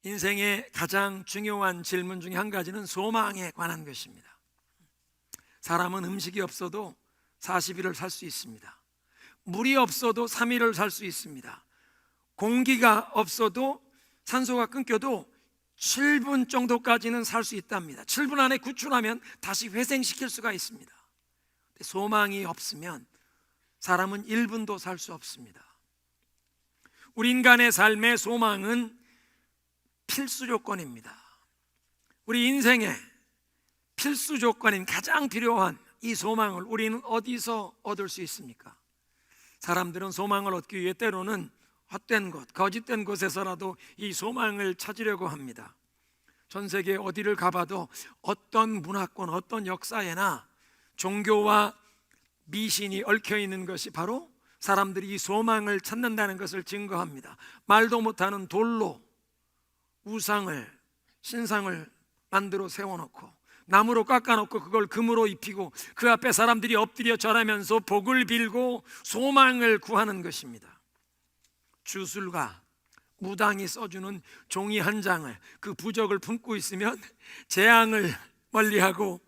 인생의 가장 중요한 질문 중에 한 가지는 소망에 관한 것입니다. 사람은 음식이 없어도 40일을 살 수 있습니다. 물이 없어도 3일을 살 수 있습니다. 공기가 없어도, 산소가 끊겨도 7분 정도까지는 살 수 있답니다. 7분 안에 구출하면 다시 회생시킬 수가 있습니다. 소망이 없으면 사람은 1분도 살 수 없습니다. 우리 인간의 삶의 소망은 필수 조건입니다. 우리 인생의 필수 조건인 가장 필요한 이 소망을 우리는 어디서 얻을 수 있습니까? 사람들은 소망을 얻기 위해 때로는 헛된 곳, 거짓된 곳에서라도 이 소망을 찾으려고 합니다. 전 세계 어디를 가봐도 어떤 문화권, 어떤 역사에나 종교와 미신이 얽혀 있는 것이 바로 사람들이 이 소망을 찾는다는 것을 증거합니다. 말도 못하는 돌로 우상을, 신상을 만들어 세워놓고 나무로 깎아놓고 그걸 금으로 입히고 그 앞에 사람들이 엎드려 절하면서 복을 빌고 소망을 구하는 것입니다. 주술가, 무당이 써주는 종이 한 장을, 그 부적을 품고 있으면 재앙을 멀리하고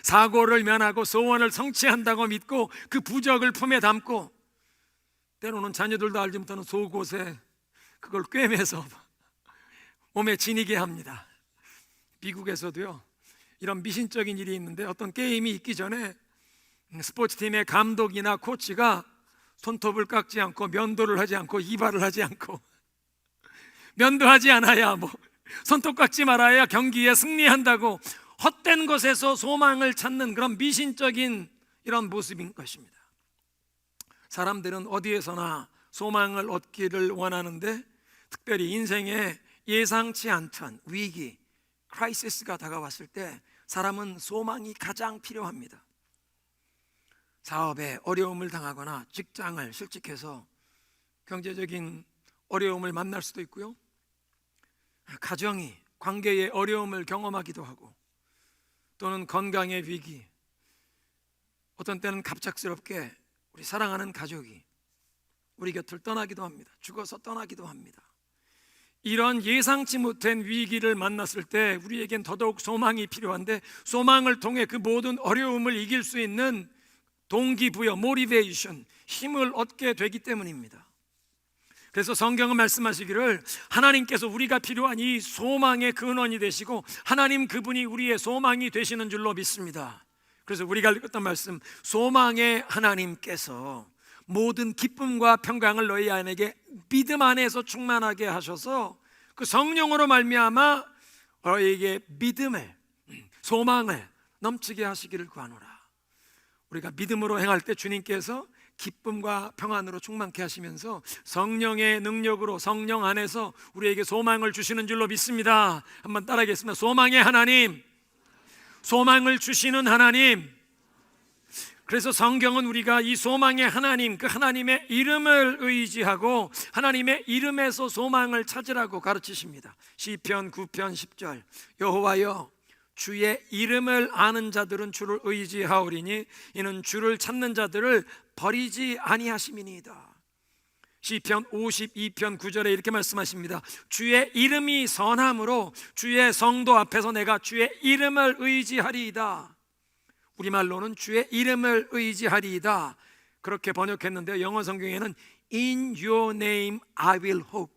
사고를 면하고 소원을 성취한다고 믿고 그 부적을 품에 담고, 때로는 자녀들도 알지 못하는 속옷에 그걸 꿰매서 몸에 지니게 합니다. 미국에서도요, 이런 미신적인 일이 있는데, 어떤 게임이 있기 전에 스포츠팀의 감독이나 코치가 손톱을 깎지 않고 면도를 하지 않고 이발을 하지 않고, 면도하지 않아야 손톱 깎지 말아야 경기에 승리한다고 헛된 것에서 소망을 찾는 그런 미신적인 이런 모습인 것입니다. 사람들은 어디에서나 소망을 얻기를 원하는데, 특별히 인생에 예상치 않던 위기, 크라이시스가 다가왔을 때 사람은 소망이 가장 필요합니다. 사업에 어려움을 당하거나 직장을 실직해서 경제적인 어려움을 만날 수도 있고요, 가정이, 관계의 어려움을 경험하기도 하고, 또는 건강의 위기, 어떤 때는 갑작스럽게 우리 사랑하는 가족이 우리 곁을 떠나기도 합니다. 죽어서 떠나기도 합니다. 이런 예상치 못한 위기를 만났을 때 우리에겐 더더욱 소망이 필요한데, 소망을 통해 그 모든 어려움을 이길 수 있는 동기부여, 모티베이션, 힘을 얻게 되기 때문입니다. 그래서 성경은 말씀하시기를 하나님께서 우리가 필요한 이 소망의 근원이 되시고 하나님 그분이 우리의 소망이 되시는 줄로 믿습니다. 그래서 우리가 읽었던 말씀, 소망의 하나님께서 모든 기쁨과 평강을 너희 안에게 믿음 안에서 충만하게 하셔서 그 성령으로 말미암아 너희에게 믿음을, 소망을 넘치게 하시기를 구하노라. 우리가 믿음으로 행할 때 주님께서 기쁨과 평안으로 충만케 하시면서 성령의 능력으로 성령 안에서 우리에게 소망을 주시는 줄로 믿습니다. 한번 따라하겠습니다. 소망의 하나님, 소망을 주시는 하나님. 그래서 성경은 우리가 이 소망의 하나님, 그 하나님의 이름을 의지하고 하나님의 이름에서 소망을 찾으라고 가르치십니다. 시편 9편 10절, 여호와여 주의 이름을 아는 자들은 주를 의지하오리니 이는 주를 찾는 자들을 버리지 아니하심이니이다. 시편 52편 9절에 이렇게 말씀하십니다. 주의 이름이 선함으로 주의 성도 앞에서 내가 주의 이름을 의지하리이다. 우리말로는 주의 이름을 의지하리이다, 그렇게 번역했는데요, 영어 성경에는 In your name I will hope.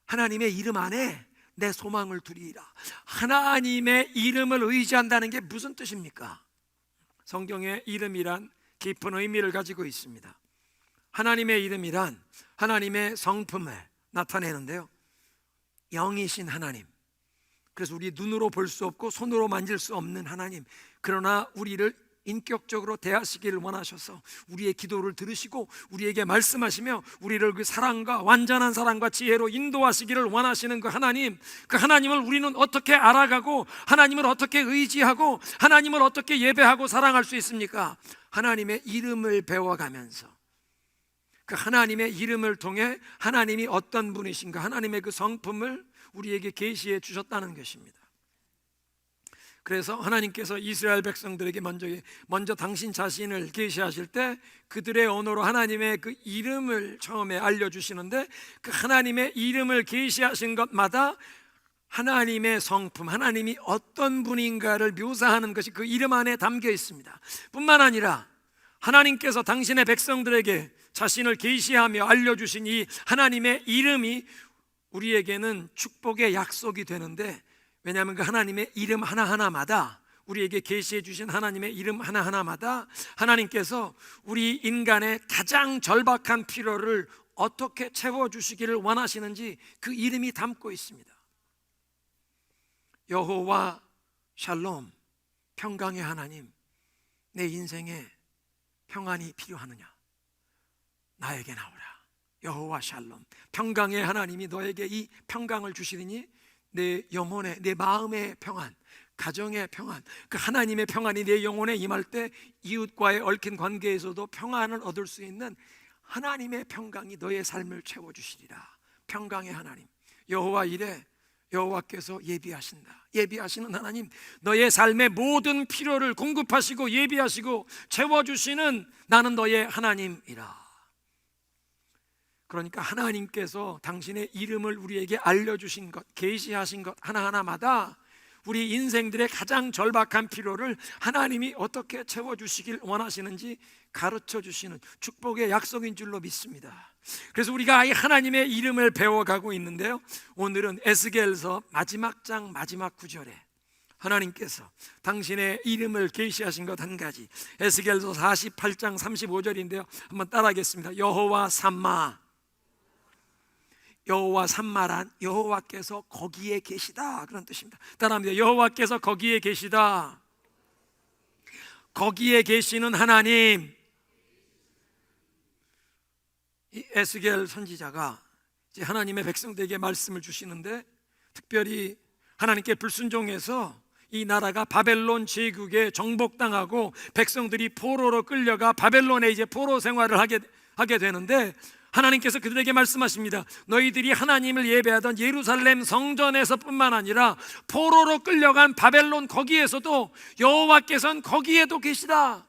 하나님의 이름 안에 내 소망을 두리이라. 하나님의 이름을 의지한다는 게 무슨 뜻입니까? 성경의 이름이란 깊은 의미를 가지고 있습니다. 하나님의 이름이란 하나님의 성품을 나타내는데요, 영이신 하나님, 그래서 우리 눈으로 볼 수 없고 손으로 만질 수 없는 하나님, 그러나 우리를 인격적으로 대하시기를 원하셔서 우리의 기도를 들으시고 우리에게 말씀하시며 우리를 그 사랑과 완전한 사랑과 지혜로 인도하시기를 원하시는 그 하나님, 그 하나님을 우리는 어떻게 알아가고 하나님을 어떻게 의지하고 하나님을 어떻게 예배하고 사랑할 수 있습니까? 하나님의 이름을 배워가면서 그 하나님의 이름을 통해 하나님이 어떤 분이신가, 하나님의 그 성품을 우리에게 계시해 주셨다는 것입니다. 그래서 하나님께서 이스라엘 백성들에게 먼저 당신 자신을 계시하실 때 그들의 언어로 하나님의 그 이름을 처음에 알려주시는데, 그 하나님의 이름을 계시하신 것마다 하나님의 성품, 하나님이 어떤 분인가를 묘사하는 것이 그 이름 안에 담겨 있습니다. 뿐만 아니라 하나님께서 당신의 백성들에게 자신을 계시하며 알려주신 이 하나님의 이름이 우리에게는 축복의 약속이 되는데, 왜냐하면 그 하나님의 이름 하나하나마다, 우리에게 계시해 주신 하나님의 이름 하나하나마다 하나님께서 우리 인간의 가장 절박한 필요를 어떻게 채워주시기를 원하시는지 그 이름이 담고 있습니다. 여호와 샬롬, 평강의 하나님, 내 인생에 평안이 필요하느냐? 나에게 나오라. 여호와 샬롬, 평강의 하나님이 너에게 이 평강을 주시리니 내 영혼의, 내 마음의 평안, 가정의 평안, 그 하나님의 평안이 내 영혼에 임할 때 이웃과의 얽힌 관계에서도 평안을 얻을 수 있는 하나님의 평강이 너의 삶을 채워주시리라. 평강의 하나님, 여호와 이래, 여호와께서 예비하신다. 예비하시는 하나님, 너의 삶의 모든 필요를 공급하시고 예비하시고 채워주시는 나는 너의 하나님이라. 그러니까 하나님께서 당신의 이름을 우리에게 알려주신 것, 계시하신 것 하나하나마다 우리 인생들의 가장 절박한 필요를 하나님이 어떻게 채워주시길 원하시는지 가르쳐주시는 축복의 약속인 줄로 믿습니다. 그래서 우리가 이 하나님의 이름을 배워가고 있는데요, 오늘은 에스겔서 마지막 장 마지막 구절에 하나님께서 당신의 이름을 계시하신 것 한 가지, 에스겔서 48장 35절인데요 한번 따라하겠습니다. 여호와 삼마, 여호와 삼마란 여호와께서 거기에 계시다, 그런 뜻입니다. 따라합니다. 여호와께서 거기에 계시다. 거기에 계시는 하나님. 이 에스겔 선지자가 이제 하나님의 백성들에게 말씀을 주시는데, 특별히 하나님께 불순종해서 이 나라가 바벨론 제국에 정복당하고 백성들이 포로로 끌려가 바벨론에 이제 포로 생활을 하게 되는데, 하나님께서 그들에게 말씀하십니다. 너희들이 하나님을 예배하던 예루살렘 성전에서 뿐만 아니라 포로로 끌려간 바벨론 거기에서도 여호와께서는 거기에도 계시다.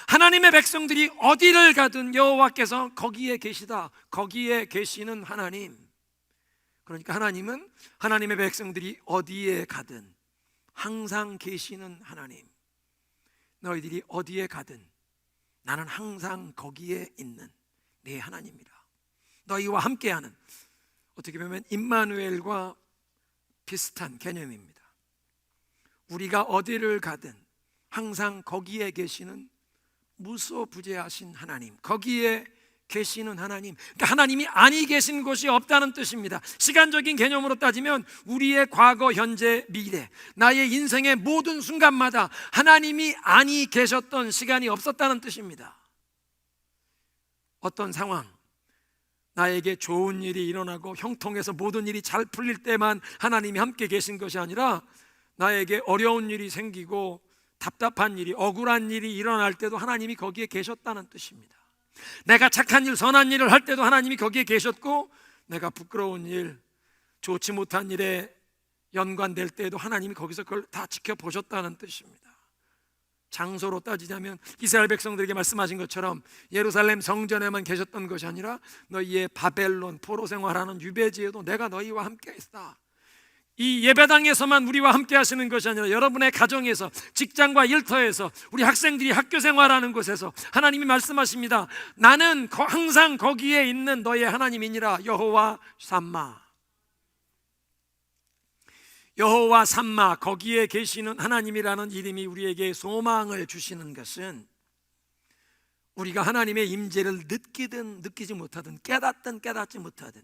하나님의 백성들이 어디를 가든 여호와께서 거기에 계시다. 거기에 계시는 하나님. 그러니까 하나님은 하나님의 백성들이 어디에 가든 항상 계시는 하나님. 너희들이 어디에 가든 나는 항상 거기에 있는 내 하나님이라. 너희와 함께하는, 어떻게 보면 임마누엘과 비슷한 개념입니다. 우리가 어디를 가든 항상 거기에 계시는 무소부재하신 하나님, 거기에 계시는 하나님. 그러니까 하나님이 아니 계신 곳이 없다는 뜻입니다. 시간적인 개념으로 따지면 우리의 과거, 현재, 미래, 나의 인생의 모든 순간마다 하나님이 아니 계셨던 시간이 없었다는 뜻입니다. 어떤 상황, 나에게 좋은 일이 일어나고 형통해서 모든 일이 잘 풀릴 때만 하나님이 함께 계신 것이 아니라, 나에게 어려운 일이 생기고 답답한 일이, 억울한 일이 일어날 때도 하나님이 거기에 계셨다는 뜻입니다. 내가 착한 일, 선한 일을 할 때도 하나님이 거기에 계셨고, 내가 부끄러운 일, 좋지 못한 일에 연관될 때에도 하나님이 거기서 그걸 다 지켜보셨다는 뜻입니다. 장소로 따지자면 이스라엘 백성들에게 말씀하신 것처럼 예루살렘 성전에만 계셨던 것이 아니라 너희의 바벨론 포로 생활하는 유배지에도 내가 너희와 함께 있다. 이 예배당에서만 우리와 함께 하시는 것이 아니라 여러분의 가정에서, 직장과 일터에서, 우리 학생들이 학교 생활하는 곳에서 하나님이 말씀하십니다. 나는 항상 거기에 있는 너의 하나님이니라. 여호와 삼마. 여호와 삼마, 거기에 계시는 하나님이라는 이름이 우리에게 소망을 주시는 것은, 우리가 하나님의 임재를 느끼든 느끼지 못하든, 깨닫든 깨닫지 못하든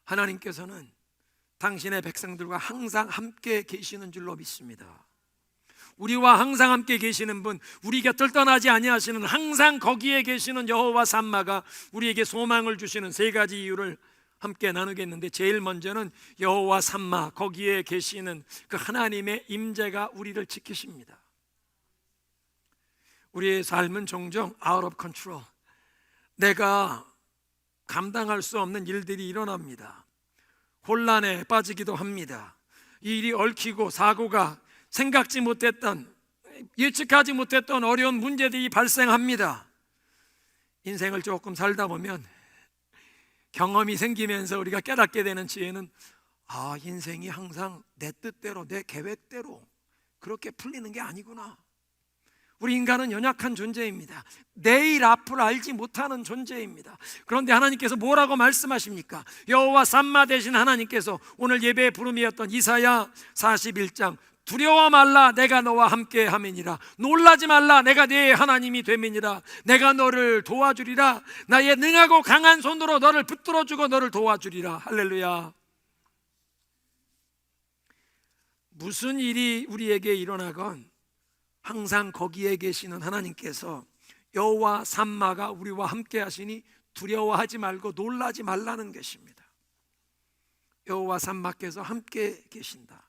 하나님께서는 당신의 백성들과 항상 함께 계시는 줄로 믿습니다. 우리와 항상 함께 계시는 분, 우리 곁을 떠나지 아니하시는, 항상 거기에 계시는 여호와 삼마가 우리에게 소망을 주시는 세 가지 이유를 함께 나누겠는데, 제일 먼저는 여호와 삼마, 거기에 계시는 그 하나님의 임재가 우리를 지키십니다. 우리의 삶은 종종 out of control, 내가 감당할 수 없는 일들이 일어납니다. 혼란에 빠지기도 합니다. 이 일이 얽히고 사고가 생각지 못했던, 예측하지 못했던 어려운 문제들이 발생합니다. 인생을 조금 살다 보면 경험이 생기면서 우리가 깨닫게 되는 지혜는, 인생이 항상 내 뜻대로, 내 계획대로 그렇게 풀리는 게 아니구나. 우리 인간은 연약한 존재입니다. 내일 앞을 알지 못하는 존재입니다. 그런데 하나님께서 뭐라고 말씀하십니까? 여호와 삼마 되신 하나님께서 오늘 예배의 부름이었던 이사야 41장, 두려워 말라, 내가 너와 함께 함이니라. 놀라지 말라, 내가 네 하나님이 됨이니라. 내가 너를 도와주리라. 나의 능하고 강한 손으로 너를 붙들어주고 너를 도와주리라. 할렐루야. 무슨 일이 우리에게 일어나건 항상 거기에 계시는 하나님께서 여호와 삼마가 우리와 함께 하시니 두려워하지 말고 놀라지 말라는 것입니다. 여호와 삼마께서 함께 계신다.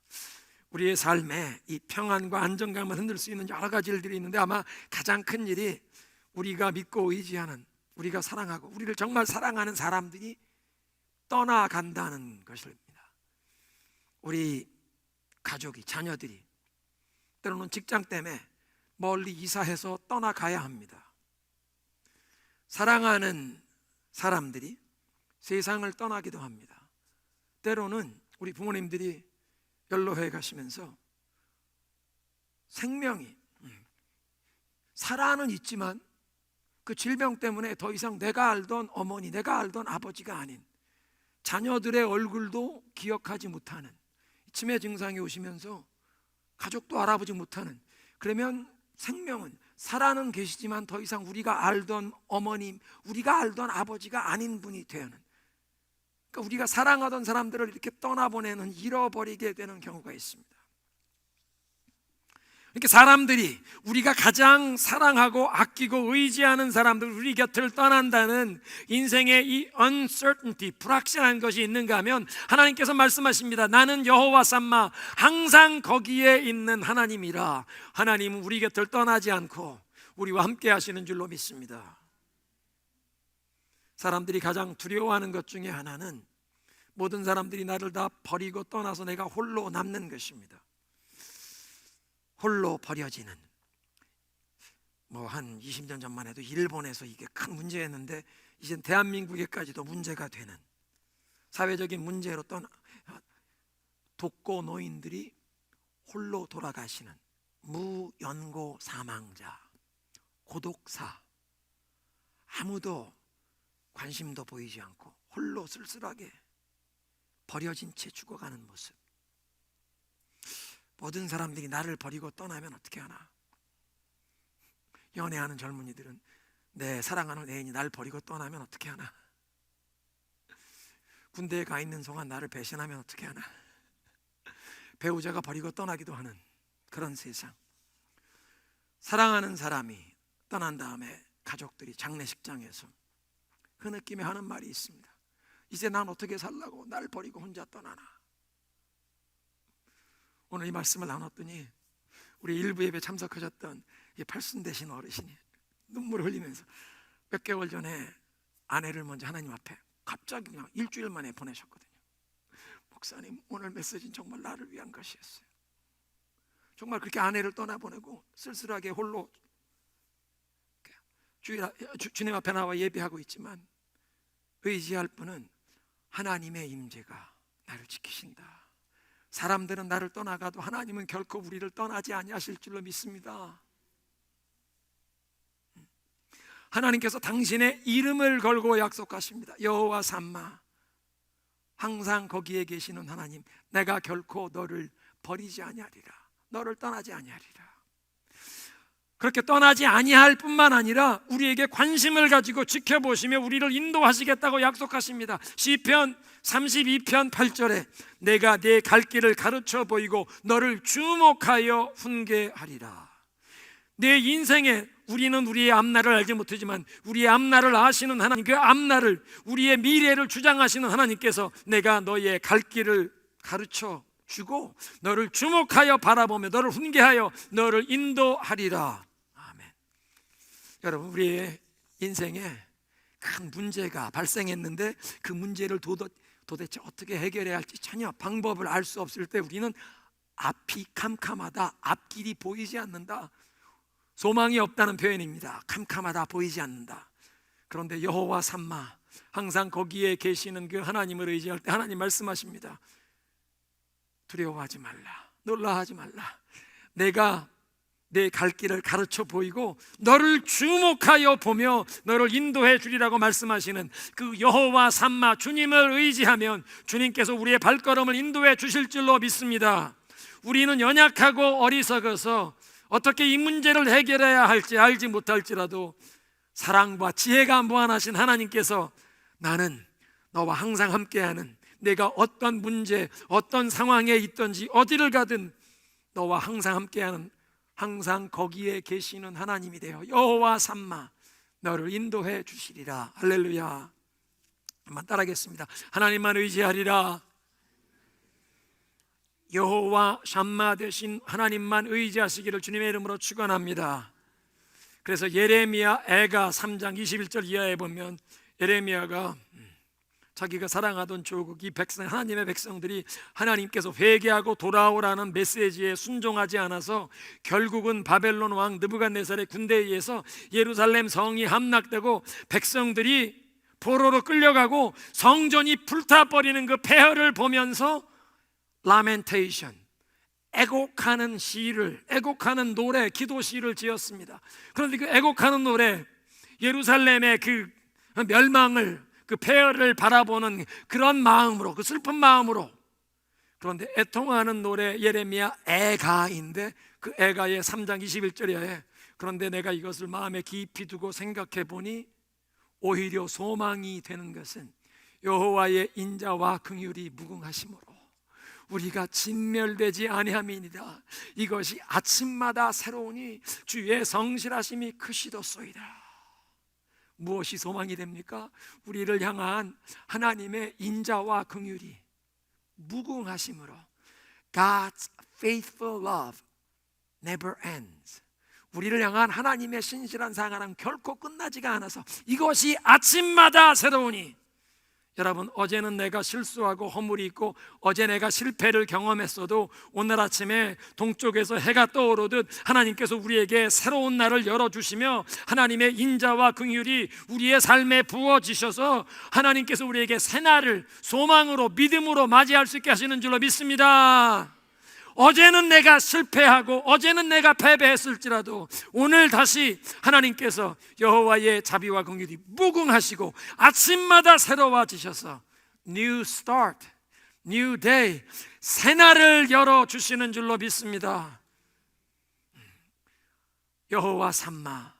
우리의 삶에 이 평안과 안정감을 흔들 수 있는 여러 가지 일들이 있는데, 아마 가장 큰 일이 우리가 믿고 의지하는, 우리가 사랑하고 우리를 정말 사랑하는 사람들이 떠나간다는 것입니다. 우리 가족이, 자녀들이 때로는 직장 때문에 멀리 이사해서 떠나가야 합니다. 사랑하는 사람들이 세상을 떠나기도 합니다. 때로는 우리 부모님들이 연로해 가시면서 생명이, 살아는 있지만 그 질병 때문에 더 이상 내가 알던 어머니, 내가 알던 아버지가 아닌 자녀들의 얼굴도 기억하지 못하는 치매 증상이 오시면서 가족도 알아보지 못하는, 그러면 생명은, 살아는 계시지만 더 이상 우리가 알던 어머님, 우리가 알던 아버지가 아닌 분이 되는, 그러니까 우리가 사랑하던 사람들을 이렇게 떠나보내는, 잃어버리게 되는 경우가 있습니다. 이렇게 사람들이, 우리가 가장 사랑하고 아끼고 의지하는 사람들, 우리 곁을 떠난다는 인생의 이 uncertainty, 불확실한 것이 있는가 하면 하나님께서 말씀하십니다. 나는 여호와 삼마, 항상 거기에 있는 하나님이라. 하나님은 우리 곁을 떠나지 않고 우리와 함께 하시는 줄로 믿습니다. 사람들이 가장 두려워하는 것 중에 하나는 모든 사람들이 나를 다 버리고 떠나서 내가 홀로 남는 것입니다. 홀로 버려지는, 한 20년 전만 해도 일본에서 이게 큰 문제였는데 이젠 대한민국에까지도 문제가 되는 사회적인 문제로 독거 노인들이 홀로 돌아가시는 무연고 사망자, 고독사, 아무도 관심도 보이지 않고 홀로 쓸쓸하게 버려진 채 죽어가는 모습. 모든 사람들이 나를 버리고 떠나면 어떻게 하나? 연애하는 젊은이들은 내 사랑하는 애인이 날 버리고 떠나면 어떻게 하나? 군대에 가 있는 동안 나를 배신하면 어떻게 하나? 배우자가 버리고 떠나기도 하는 그런 세상. 사랑하는 사람이 떠난 다음에 가족들이 장례식장에서 그 느낌에 하는 말이 있습니다. 이제 난 어떻게 살라고, 날 버리고 혼자 떠나나. 오늘 이 말씀을 나눴더니 우리 일부 예배 참석하셨던 이 팔순 되신 어르신이 눈물을 흘리면서 몇 개월 전에 아내를 먼저 하나님 앞에 갑자기 그냥 일주일 만에 보내셨거든요. 목사님, 오늘 메시지는 정말 나를 위한 것이었어요. 정말 그렇게 아내를 떠나보내고 쓸쓸하게 홀로 주님 앞에 나와 예배하고 있지만 의지할 분은 하나님의 임재가 나를 지키신다. 사람들은 나를 떠나가도 하나님은 결코 우리를 떠나지 아니하실 줄로 믿습니다. 하나님께서 당신의 이름을 걸고 약속하십니다. 여호와 삼마, 항상 거기에 계시는 하나님, 내가 결코 너를 버리지 아니하리라. 너를 떠나지 아니하리라. 그렇게 떠나지 아니할 뿐만 아니라 우리에게 관심을 가지고 지켜보시며 우리를 인도하시겠다고 약속하십니다. 시편 32편 8절에 내가 네 갈 길을 가르쳐 보이고 너를 주목하여 훈계하리라. 내 인생에 우리는 우리의 앞날을 알지 못하지만 우리의 앞날을 아시는 하나님, 그 앞날을, 우리의 미래를 주장하시는 하나님께서 내가 너의 갈 길을 가르쳐 주고 너를 주목하여 바라보며 너를 훈계하여 너를 인도하리라. 아멘. 여러분, 우리의 인생에 큰 문제가 발생했는데 그 문제를 도대체 어떻게 해결해야 할지 전혀 방법을 알 수 없을 때 우리는 앞이 캄캄하다, 앞길이 보이지 않는다. 소망이 없다는 표현입니다. 캄캄하다, 보이지 않는다. 그런데 여호와 삼마, 항상 거기에 계시는 그 하나님을 의지할 때 하나님 말씀하십니다. 두려워하지 말라, 놀라하지 말라. 내가 내 갈 길을 가르쳐 보이고 너를 주목하여 보며 너를 인도해 주리라고 말씀하시는 그 여호와 삼마, 주님을 의지하면 주님께서 우리의 발걸음을 인도해 주실 줄로 믿습니다. 우리는 연약하고 어리석어서 어떻게 이 문제를 해결해야 할지 알지 못할지라도 사랑과 지혜가 무한하신 하나님께서 나는 너와 항상 함께하는, 내가 어떤 문제, 어떤 상황에 있든지 어디를 가든 너와 항상 함께하는, 항상 거기에 계시는 하나님이 되어 여호와 삼마, 너를 인도해 주시리라. 할렐루야. 한번 따라하겠습니다. 하나님만 의지하리라. 여호와 샴마 되신 하나님만 의지하시기를 주님의 이름으로 축원합니다. 그래서 예레미야 애가 3장 21절 이하에 보면 예레미야가 자기가 사랑하던 조국, 이 백성, 하나님의 백성들이 하나님께서 회개하고 돌아오라는 메시지에 순종하지 않아서 결국은 바벨론 왕 느부갓네살의 군대에 의해서 예루살렘 성이 함락되고 백성들이 포로로 끌려가고 성전이 불타버리는 그 폐허를 보면서 라멘테이션, 애곡하는 시를, 애곡하는 노래, 기도 시를 지었습니다. 그런데 그 애곡하는 노래, 예루살렘의 그 멸망을, 그 폐허를 바라보는 그런 마음으로, 그 슬픈 마음으로. 그런데 애통하는 노래 예레미야 애가인데 그 애가의 3장 21절에 그런데 내가 이것을 마음에 깊이 두고 생각해 보니 오히려 소망이 되는 것은 여호와의 인자와 긍휼이 무궁하심으로 우리가 진멸되지 아니함이니라. 이것이 아침마다 새로우니 주의 성실하심이 크시도소이다. 무엇이 소망이 됩니까? 우리를 향한 하나님의 인자와 긍휼이 무궁하심으로 God's faithful love never ends. 우리를 향한 하나님의 신실한 사랑은 결코 끝나지가 않아서 이것이 아침마다 새로우니. 여러분, 어제는 내가 실수하고 허물이 있고 어제 내가 실패를 경험했어도 오늘 아침에 동쪽에서 해가 떠오르듯 하나님께서 우리에게 새로운 날을 열어주시며 하나님의 인자와 긍휼이 우리의 삶에 부어지셔서 하나님께서 우리에게 새 날을 소망으로, 믿음으로 맞이할 수 있게 하시는 줄로 믿습니다. 어제는 내가 실패하고 어제는 내가 패배했을지라도 오늘 다시 하나님께서 여호와의 자비와 긍휼이 무궁하시고 아침마다 새로워지셔서 New start, New day, 새날을 열어주시는 줄로 믿습니다. 여호와 삼마,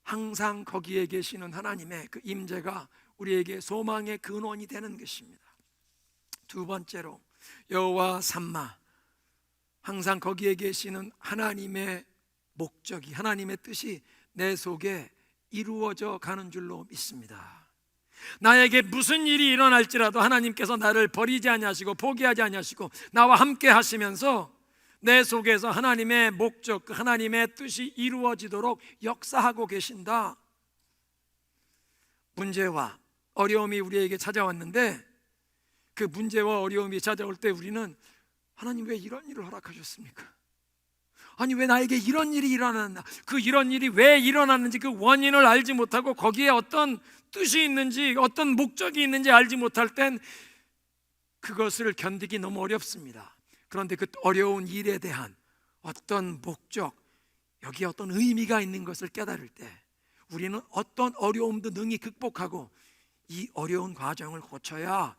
항상 거기에 계시는 하나님의 그 임재가 우리에게 소망의 근원이 되는 것입니다. 두 번째로 여호와 삼마, 항상 거기에 계시는 하나님의 목적이, 하나님의 뜻이 내 속에 이루어져 가는 줄로 믿습니다. 나에게 무슨 일이 일어날지라도 하나님께서 나를 버리지 아니하시고 포기하지 아니하시고 나와 함께 하시면서 내 속에서 하나님의 목적, 하나님의 뜻이 이루어지도록 역사하고 계신다. 문제와 어려움이 우리에게 찾아왔는데 그 문제와 어려움이 찾아올 때 우리는 하나님 왜 이런 일을 허락하셨습니까? 아니 왜 나에게 이런 일이 일어났나? 그 이런 일이 왜 일어났는지 그 원인을 알지 못하고 거기에 어떤 뜻이 있는지 어떤 목적이 있는지 알지 못할 땐 그것을 견디기 너무 어렵습니다. 그런데 그 어려운 일에 대한 어떤 목적, 여기에 어떤 의미가 있는 것을 깨달을 때 우리는 어떤 어려움도 능히 극복하고 이 어려운 과정을 거쳐야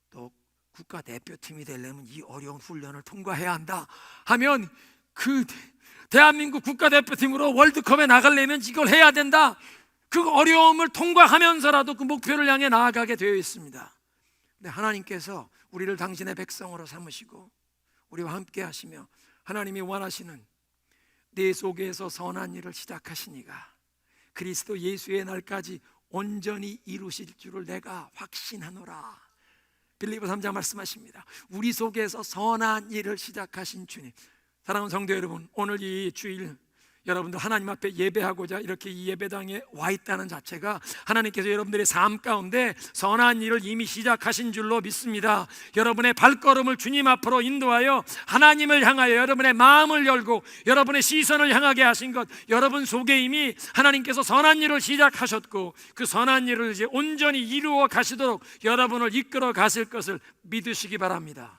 또 국가대표팀이 되려면 이 어려운 훈련을 통과해야 한다 하면 그 대한민국 국가대표팀으로 월드컵에 나가려면 이걸 해야 된다. 그 어려움을 통과하면서라도 그 목표를 향해 나아가게 되어 있습니다. 근데 하나님께서 우리를 당신의 백성으로 삼으시고 우리와 함께 하시며 하나님이 원하시는 내 속에서 선한 일을 시작하시니가 그리스도 예수의 날까지 온전히 이루실 줄을 내가 확신하노라. 빌리버 3장 말씀하십니다. 우리 속에서 선한 일을 시작하신 주님. 사랑하는 성도 여러분, 오늘 이 주일 여러분들 하나님 앞에 예배하고자 이렇게 이 예배당에 와 있다는 자체가 하나님께서 여러분들의 삶 가운데 선한 일을 이미 시작하신 줄로 믿습니다. 여러분의 발걸음을 주님 앞으로 인도하여 하나님을 향하여 여러분의 마음을 열고 여러분의 시선을 향하게 하신 것, 여러분 속에 이미 하나님께서 선한 일을 시작하셨고 그 선한 일을 이제 온전히 이루어 가시도록 여러분을 이끌어 가실 것을 믿으시기 바랍니다.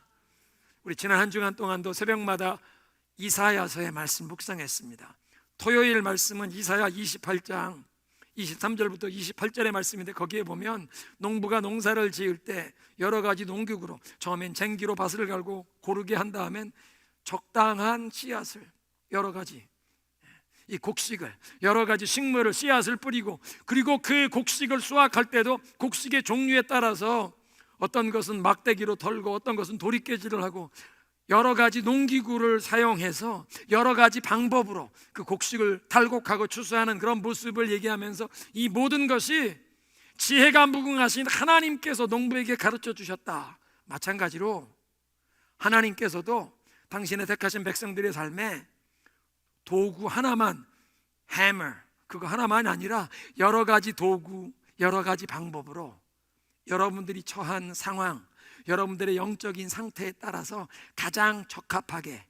우리 지난 한 주간 동안도 새벽마다 이사야서의 말씀 묵상했습니다. 토요일 말씀은 이사야 28장 23절부터 28절의 말씀인데, 거기에 보면 농부가 농사를 지을 때 여러 가지 농기구로, 처음엔 쟁기로 밭을 갈고 고르게 한 다음엔 적당한 씨앗을, 여러 가지 이 곡식을, 여러 가지 식물을, 씨앗을 뿌리고, 그리고 그 곡식을 수확할 때도 곡식의 종류에 따라서 어떤 것은 막대기로 덜고 어떤 것은 도리깨질을 하고 여러 가지 농기구를 사용해서 여러 가지 방법으로 그 곡식을 탈곡하고 추수하는 그런 모습을 얘기하면서 이 모든 것이 지혜가 무궁하신 하나님께서 농부에게 가르쳐 주셨다. 마찬가지로 하나님께서도 당신의 택하신 백성들의 삶에 도구 하나만, 해머, 그거 하나만이 아니라 여러 가지 도구, 여러 가지 방법으로 여러분들이 처한 상황, 여러분들의 영적인 상태에 따라서 가장 적합하게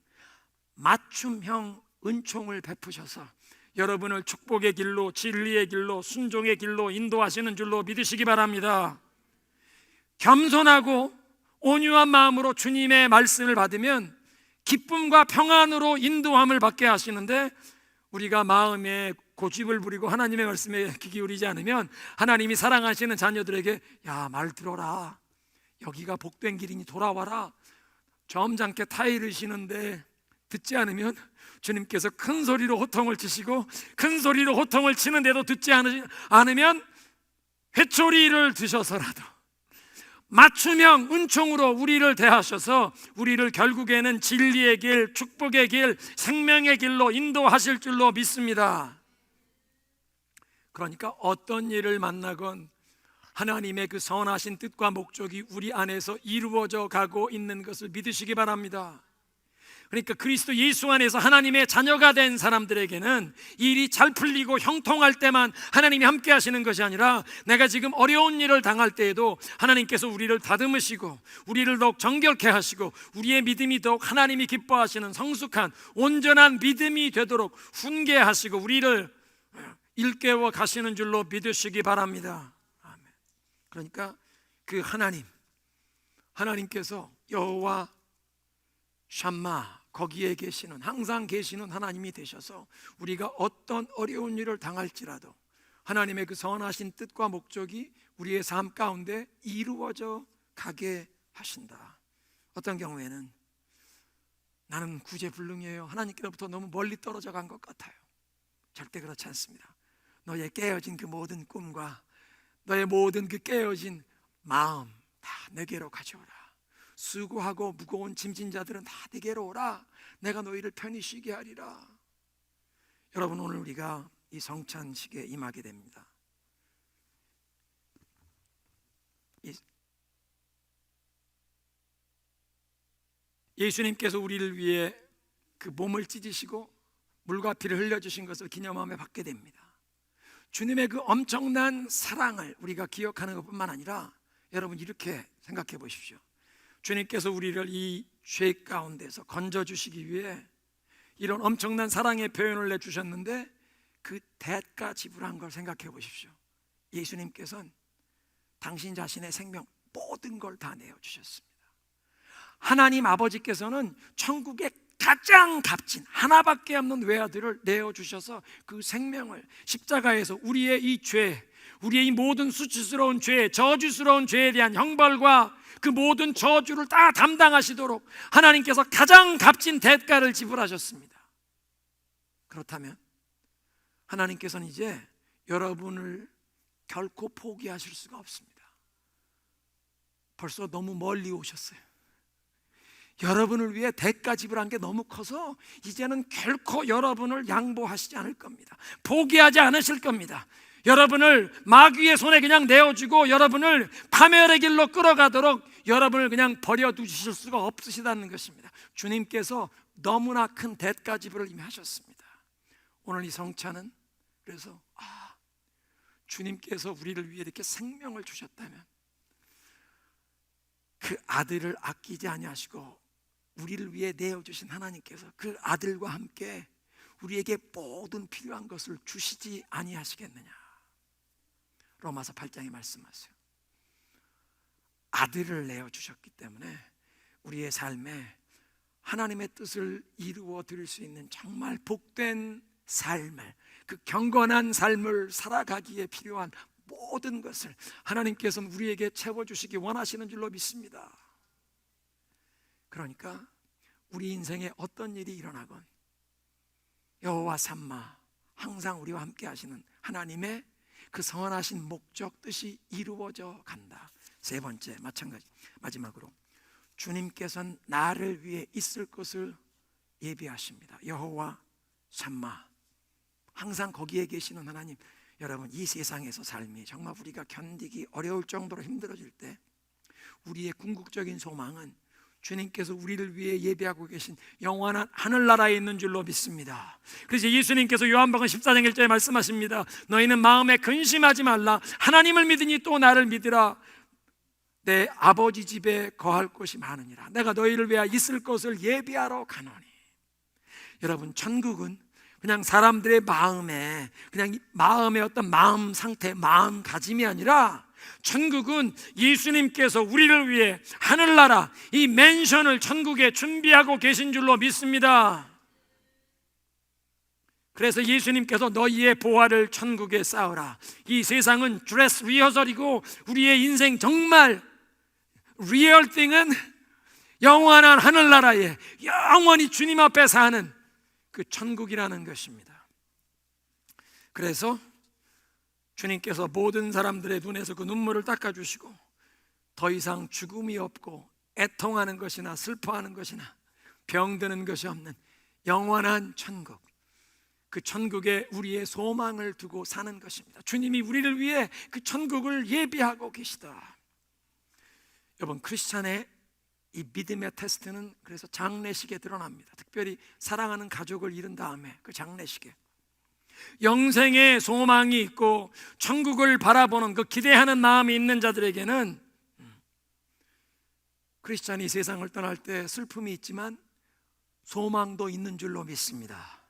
맞춤형 은총을 베푸셔서 여러분을 축복의 길로, 진리의 길로, 순종의 길로 인도하시는 줄로 믿으시기 바랍니다. 겸손하고 온유한 마음으로 주님의 말씀을 받으면 기쁨과 평안으로 인도함을 받게 하시는데, 우리가 마음에 고집을 부리고 하나님의 말씀에 귀 기울이지 않으면 하나님이 사랑하시는 자녀들에게 야, 말 들어라, 여기가 복된 길이니 돌아와라, 점잖게 타이르시는데 듣지 않으면 주님께서 큰 소리로 호통을 치시고, 큰 소리로 호통을 치는데도 듣지 않으면 회초리를 드셔서라도 맞춤형 은총으로 우리를 대하셔서 우리를 결국에는 진리의 길, 축복의 길, 생명의 길로 인도하실 줄로 믿습니다. 그러니까 어떤 일을 만나건 하나님의 그 선하신 뜻과 목적이 우리 안에서 이루어져 가고 있는 것을 믿으시기 바랍니다. 그러니까 그리스도 예수 안에서 하나님의 자녀가 된 사람들에게는 일이 잘 풀리고 형통할 때만 하나님이 함께 하시는 것이 아니라, 내가 지금 어려운 일을 당할 때에도 하나님께서 우리를 다듬으시고 우리를 더욱 정결케 하시고 우리의 믿음이 더욱 하나님이 기뻐하시는 성숙한 온전한 믿음이 되도록 훈계하시고 우리를 일깨워 가시는 줄로 믿으시기 바랍니다. 아멘. 그러니까 그 하나님께서 여호와 샴마, 거기에 계시는, 항상 계시는 하나님이 되셔서 우리가 어떤 어려운 일을 당할지라도 하나님의 그 선하신 뜻과 목적이 우리의 삶 가운데 이루어져 가게 하신다. 어떤 경우에는 나는 구제불능이에요, 하나님께로부터 너무 멀리 떨어져 간 것 같아요. 절대 그렇지 않습니다. 너의 깨어진 그 모든 꿈과 너의 모든 그 깨어진 마음 다 내게로 가져오라. 수고하고 무거운 짐진 자들은 다 내게로 오라. 내가 너희를 편히 쉬게 하리라. 여러분, 오늘 우리가 이 성찬식에 임하게 됩니다. 예수님께서 우리를 위해 그 몸을 찢으시고 물과 피를 흘려주신 것을 기념하며 받게 됩니다. 주님의 그 엄청난 사랑을 우리가 기억하는 것뿐만 아니라, 여러분 이렇게 생각해 보십시오. 주님께서 우리를 이 죄 가운데서 건져주시기 위해 이런 엄청난 사랑의 표현을 내주셨는데, 그 대가 지불한 걸 생각해 보십시오. 예수님께서는 당신 자신의 생명 모든 걸 다 내어주셨습니다. 하나님 아버지께서는 천국의 가장 값진 하나밖에 없는 외아들을 내어주셔서 그 생명을 십자가에서 우리의 이 죄, 우리의 이 모든 수치스러운 죄, 저주스러운 죄에 대한 형벌과 그 모든 저주를 다 담당하시도록 하나님께서 가장 값진 대가를 지불하셨습니다. 그렇다면 하나님께서는 이제 여러분을 결코 포기하실 수가 없습니다. 벌써 너무 멀리 오셨어요. 여러분을 위해 대가 지불한 게 너무 커서 이제는 결코 여러분을 양보하시지 않을 겁니다. 포기하지 않으실 겁니다. 여러분을 마귀의 손에 그냥 내어주고 여러분을 파멸의 길로 끌어가도록 여러분을 그냥 버려두실 수가 없으시다는 것입니다. 주님께서 너무나 큰 대가 지불을 이미 하셨습니다. 오늘 이 성찬은 그래서 주님께서 우리를 위해 이렇게 생명을 주셨다면 그 아들을 아끼지 아니하시고 우리를 위해 내어주신 하나님께서 그 아들과 함께 우리에게 모든 필요한 것을 주시지 아니하시겠느냐. 로마서 8장에 말씀하세요. 아들을 내어주셨기 때문에 우리의 삶에 하나님의 뜻을 이루어 드릴 수 있는 정말 복된 삶을, 그 경건한 삶을 살아가기에 필요한 모든 것을 하나님께서는 우리에게 채워주시기 원하시는 줄로 믿습니다. 그러니까 우리 인생에 어떤 일이 일어나건 여호와 삼마, 항상 우리와 함께 하시는 하나님의 그 선하신 목적 뜻이 이루어져 간다. 세 번째, 마지막으로 주님께서는 나를 위해 있을 것을 예비하십니다. 여호와 삼마, 항상 거기에 계시는 하나님. 여러분, 이 세상에서 삶이 정말 우리가 견디기 어려울 정도로 힘들어질 때 우리의 궁극적인 소망은 주님께서 우리를 위해 예비하고 계신 영원한 하늘나라에 있는 줄로 믿습니다. 그래서 예수님께서 요한복음 14장 1절에 말씀하십니다. 너희는 마음에 근심하지 말라. 하나님을 믿으니 또 나를 믿으라. 내 아버지 집에 거할 곳이 많으니라. 내가 너희를 위하여 있을 것을 예비하러 가노니. 여러분, 천국은 그냥 사람들의 마음에, 그냥 마음의 어떤 마음 상태, 마음가짐이 아니라 천국은 예수님께서 우리를 위해 하늘나라, 이 맨션을 천국에 준비하고 계신 줄로 믿습니다. 그래서 예수님께서 너희의 보화를 천국에 쌓으라. 이 세상은 드레스 리허설이고 우리의 인생 정말 리얼 띵은 영원한 하늘나라에 영원히 주님 앞에 사는 그 천국이라는 것입니다. 그래서 주님께서 모든 사람들의 눈에서 그 눈물을 닦아주시고 더 이상 죽음이 없고 애통하는 것이나 슬퍼하는 것이나 병드는 것이 없는 영원한 천국, 그 천국에 우리의 소망을 두고 사는 것입니다. 주님이 우리를 위해 그 천국을 예비하고 계시다. 여러분, 크리스찬의 이 믿음의 테스트는 그래서 장례식에 드러납니다. 특별히 사랑하는 가족을 잃은 다음에 그 장례식에 영생의 소망이 있고 천국을 바라보는 그 기대하는 마음이 있는 자들에게는 크리스찬이 세상을 떠날 때 슬픔이 있지만 소망도 있는 줄로 믿습니다.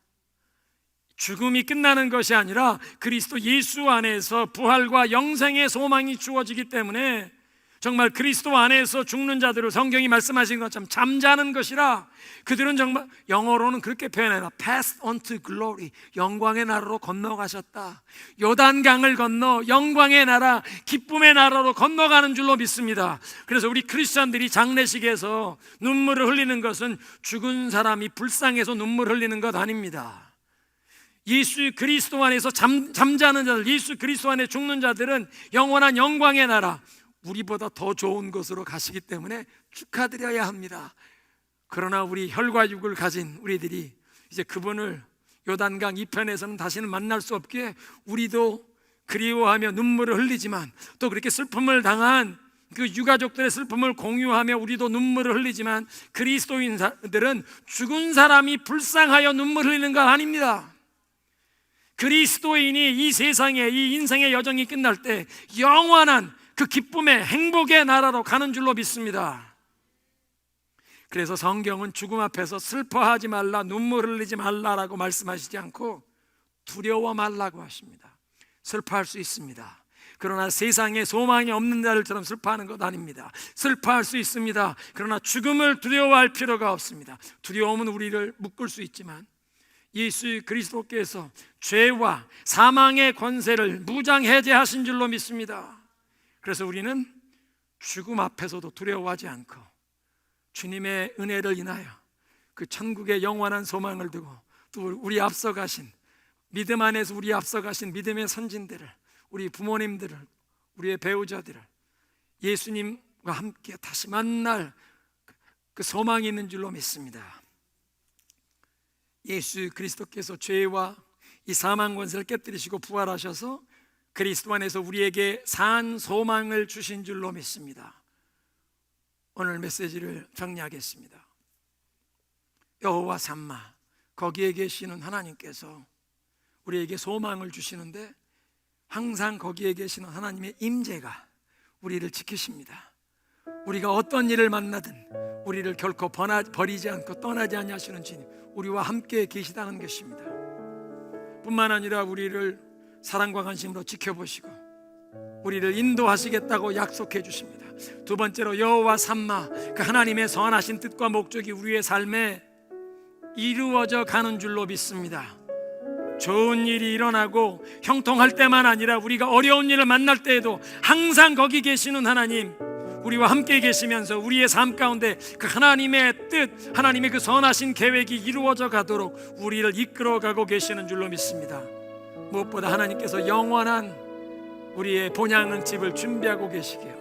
죽음이 끝나는 것이 아니라 그리스도 예수 안에서 부활과 영생의 소망이 주어지기 때문에 정말 그리스도 안에서 죽는 자들을 성경이 말씀하신 것처럼 잠자는 것이라, 그들은 정말 영어로는 그렇게 표현해요. Passed on to glory, 영광의 나라로 건너가셨다. 요단강을 건너 영광의 나라, 기쁨의 나라로 건너가는 줄로 믿습니다. 그래서 우리 크리스천들이 장례식에서 눈물을 흘리는 것은 죽은 사람이 불쌍해서 눈물 흘리는 것 아닙니다. 예수 그리스도 안에서 잠자는 자들, 예수 그리스도 안에 죽는 자들은 영원한 영광의 나라, 우리보다 더 좋은 곳으로 가시기 때문에 축하드려야 합니다. 그러나 우리 혈과 육을 가진 우리들이 이제 그분을 요단강 이편에서는 다시는 만날 수 없기에 우리도 그리워하며 눈물을 흘리지만, 또 그렇게 슬픔을 당한 그 유가족들의 슬픔을 공유하며 우리도 눈물을 흘리지만, 그리스도인들은 죽은 사람이 불쌍하여 눈물 흘리는 것 아닙니다. 그리스도인이 이 세상에, 이 인생의 여정이 끝날 때 영원한 그 기쁨의 행복의 나라로 가는 줄로 믿습니다. 그래서 성경은 죽음 앞에서 슬퍼하지 말라, 눈물 흘리지 말라라고 말씀하시지 않고 두려워 말라고 하십니다. 슬퍼할 수 있습니다. 그러나 세상에 소망이 없는 자들처럼 슬퍼하는 것 아닙니다. 슬퍼할 수 있습니다. 그러나 죽음을 두려워할 필요가 없습니다. 두려움은 우리를 묶을 수 있지만 예수 그리스도께서 죄와 사망의 권세를 무장해제하신 줄로 믿습니다. 그래서 우리는 죽음 앞에서도 두려워하지 않고 주님의 은혜를 인하여 그 천국의 영원한 소망을 두고, 또 우리 앞서가신 믿음 안에서 우리 앞서가신 믿음의 선진들을, 우리 부모님들을, 우리의 배우자들을 예수님과 함께 다시 만날 그 소망이 있는 줄로 믿습니다. 예수 그리스도께서 죄와 이 사망 권세를 깨뜨리시고 부활하셔서 그리스도 안에서 우리에게 산 소망을 주신 줄로 믿습니다. 오늘 메시지를 정리하겠습니다. 여호와 삼마, 거기에 계시는 하나님께서 우리에게 소망을 주시는데 항상 거기에 계시는 하나님의 임재가 우리를 지키십니다. 우리가 어떤 일을 만나든 우리를 결코 버리지 않고 떠나지 아니하시는 주님, 우리와 함께 계시다는 것입니다. 뿐만 아니라 우리를 사랑과 관심으로 지켜보시고 우리를 인도하시겠다고 약속해 주십니다. 두 번째로 여호와 삼마, 그 하나님의 선하신 뜻과 목적이 우리의 삶에 이루어져 가는 줄로 믿습니다. 좋은 일이 일어나고 형통할 때만 아니라 우리가 어려운 일을 만날 때에도 항상 거기 계시는 하나님, 우리와 함께 계시면서 우리의 삶 가운데 그 하나님의 뜻, 하나님의 그 선하신 계획이 이루어져 가도록 우리를 이끌어가고 계시는 줄로 믿습니다. 무엇보다 하나님께서 영원한 우리의 본향은 집을 준비하고 계시기에